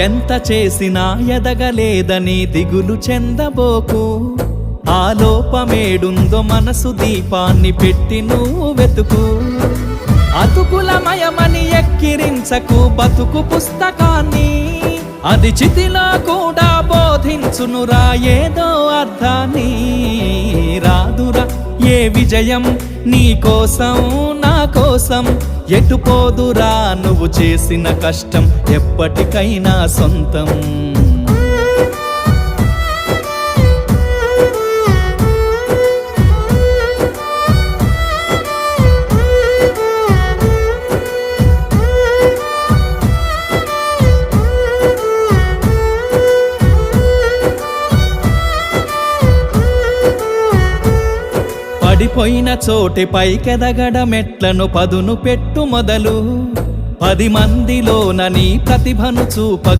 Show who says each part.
Speaker 1: ఎంత చేసినా ఎదగలేదని దిగులు చెందబోకు. ఆ లోపమేడుందో మనసు దీపాన్ని పెట్టి నువ్వు వెతుకు. అతుకులమయమని ఎక్కిరించకు బతుకు పుస్తకాన్ని, అది చితిలో కూడా బోధించునురా ఏదో అర్థాన్ని. రాదురా ఏ విజయం నీ కోసం నా కోసం, ఎటుపోదురా నువ్వు చేసిన కష్టం ఎప్పటికైనా సొంతం. పడిపోయిన చోటి పైకెదగడమెట్లను పదును పెట్టు మొదలు. 10 మందిలోన నీ ప్రతిభను చూప